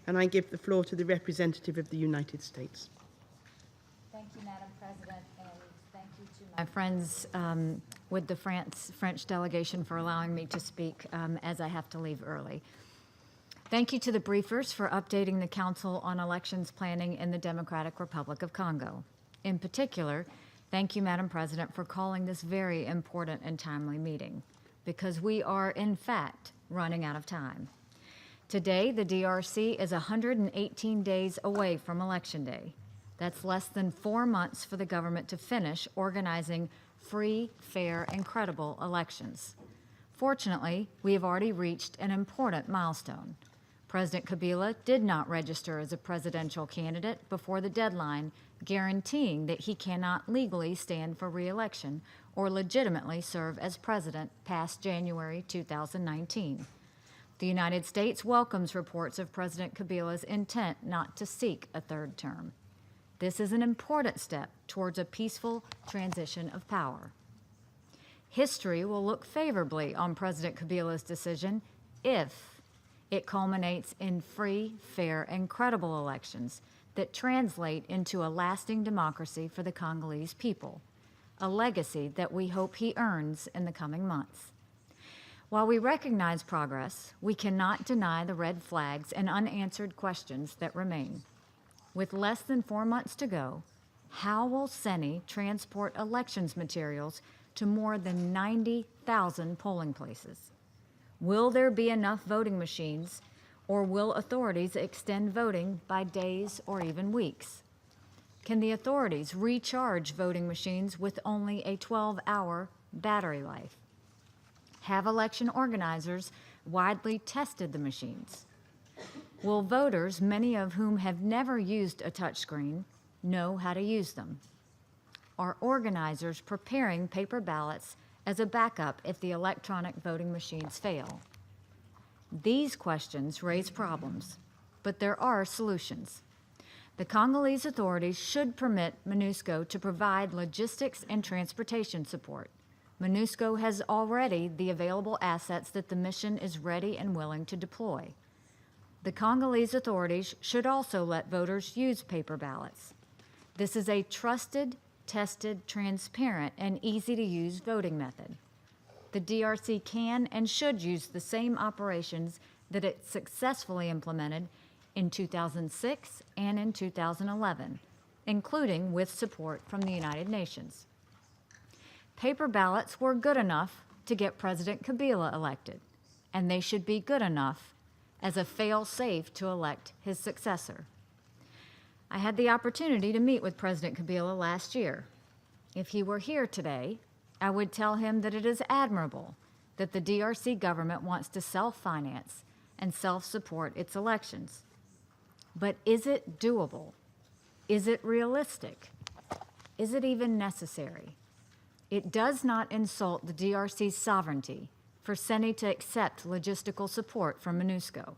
And I give the floor to the representative of the United States. Thank you, Madam President, and thank you to my friends with the French delegation for allowing me to speak as I have to leave early. Thank you to the briefers for updating the Council on Elections Planning in the Democratic Republic of Congo. In particular, thank you, Madam President, for calling this very important and timely meeting, because we are, in fact, running out of time. Today, the DRC is 118 days away from Election Day. That's less than 4 months for the government to finish organizing free, fair, and credible elections. Fortunately, we have already reached an important milestone. President Kabila did not register as a presidential candidate before the deadline, guaranteeing that he cannot legally stand for re-election or legitimately serve as president past January 2019. The United States welcomes reports of President Kabila's intent not to seek a third term. This is an important step towards a peaceful transition of power. History will look favorably on President Kabila's decision if it culminates in free, fair, and credible elections that translate into a lasting democracy for the Congolese people, a legacy that we hope he earns in the coming months. While we recognize progress, we cannot deny the red flags and unanswered questions that remain. With less than 4 months to go, how will CENI transport elections materials to more than 90,000 polling places? Will there be enough voting machines, or will authorities extend voting by days or even weeks? Can the authorities recharge voting machines with only a 12-hour battery life? Have election organizers widely tested the machines? Will voters, many of whom have never used a touchscreen, know how to use them? Are organizers preparing paper ballots as a backup if the electronic voting machines fail? These questions raise problems, but there are solutions. The Congolese authorities should permit MONUSCO to provide logistics and transportation support. MONUSCO has already the available assets that the mission is ready and willing to deploy. The Congolese authorities should also let voters use paper ballots. This is a trusted, tested, transparent, and easy-to-use voting method. The DRC can and should use the same operations that it successfully implemented in 2006 and in 2011, including with support from the United Nations. Paper ballots were good enough to get President Kabila elected, and they should be good enough as a fail-safe to elect his successor. I had the opportunity to meet with President Kabila last year. If he were here today, I would tell him that it is admirable that the DRC government wants to self-finance and self-support its elections. But is it doable? Is it realistic? Is it even necessary? It does not insult the DRC's sovereignty for CENI to accept logistical support from MONUSCO.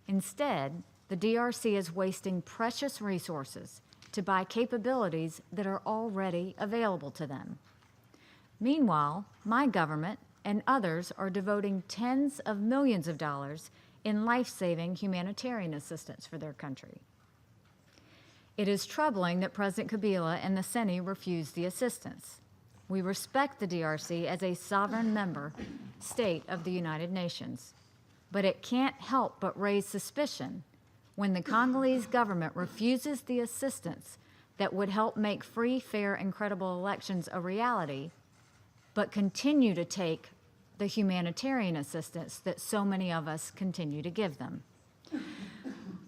Instead, the DRC is wasting precious resources to buy capabilities that are already available to them. Meanwhile, my government and others are devoting tens of millions of dollars in life-saving humanitarian assistance for their country. It is troubling that President Kabila and the CENI refused the assistance. We respect the DRC as a sovereign member state of the United Nations, but it can't help but raise suspicion when the Congolese government refuses the assistance that would help make free, fair, and credible elections a reality, but continue to take the humanitarian assistance that so many of us continue to give them.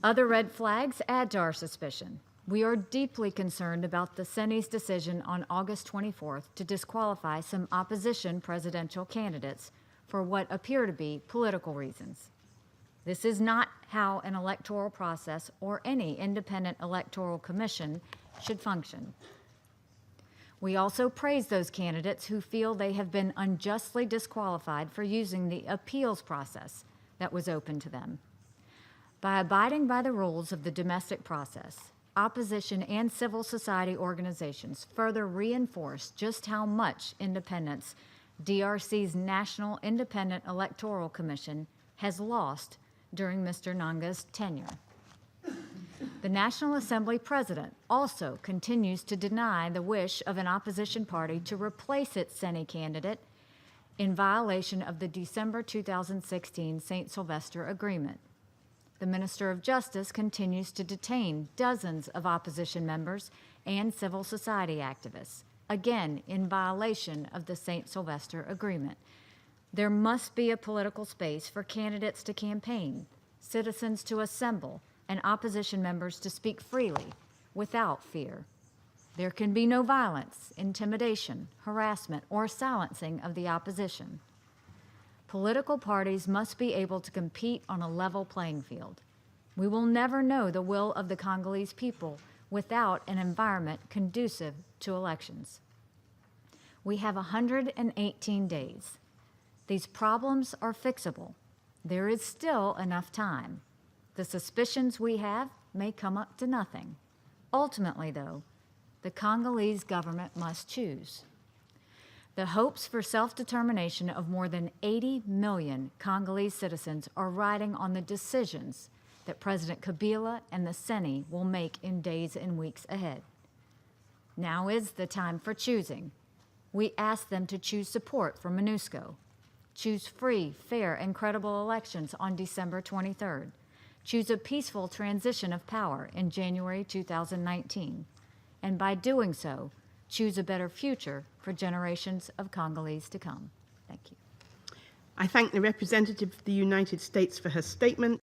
Other red flags add to our suspicion. We are deeply concerned about the CENI's decision on August 24th to disqualify some opposition presidential candidates for what appear to be political reasons. This is not how an electoral process or any independent electoral commission should function. We also praise those candidates who feel they have been unjustly disqualified for using the appeals process that was open to them. By abiding by the rules of the domestic process, opposition and civil society organizations further reinforce just how much independence DRC's National Independent Electoral Commission has lost during Mr. Nanga's tenure. The National Assembly president also continues to deny the wish of an opposition party to replace its Senate candidate in violation of the December 2016 St. Sylvester Agreement. The Minister of Justice continues to detain dozens of opposition members and civil society activists, again in violation of the St. Sylvester Agreement. There must be a political space for candidates to campaign, citizens to assemble, and opposition members to speak freely without fear. There can be no violence, intimidation, harassment, or silencing of the opposition. Political parties must be able to compete on a level playing field. We will never know the will of the Congolese people without an environment conducive to elections. We have 118 days. These problems are fixable. There is still enough time. The suspicions we have may come up to nothing. Ultimately, though, the Congolese government must choose. The hopes for self-determination of more than 80 million Congolese citizens are riding on the decisions that President Kabila and the Senate will make in days and weeks ahead. Now is the time for choosing. We ask them to choose support for MONUSCO, choose free, fair, and credible elections on December 23rd, choose a peaceful transition of power in January 2019, and by doing so, choose a better future for generations of Congolese to come. Thank you. I thank the representative of the United States for her statement.